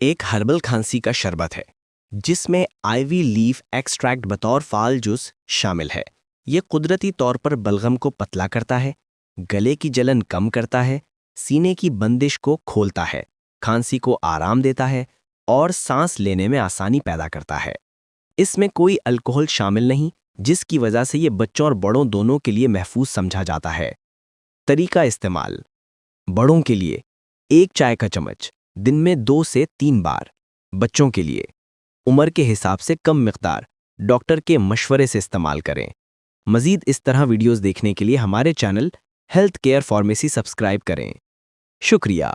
एक हर्बल खांसी का शरबत है जिसमें आइवी लीफ एक्सट्रैक्ट बतौर फाल जूस शामिल है। ये कुदरती तौर पर बलगम को पतला करता है, गले की जलन कम करता है, सीने की बंदिश को खोलता है, खांसी को आराम देता है और सांस लेने में आसानी पैदा करता है। इसमें कोई अल्कोहल शामिल नहीं, जिसकी वजह से ये बच्चों और बड़ों दोनों के लिए महफूज समझा जाता है। तरीका इस्तेमाल: बड़ों के लिए 1 चाय का चम्मच, दिन में 2 से 3 बार। बच्चों के लिए उम्र के हिसाब से कम मिकदार, डॉक्टर के मशवरे से इस्तेमाल करें। मजीद इस तरह वीडियोस देखने के लिए हमारे channel health care pharmacy subscribe करें। शुक्रिया।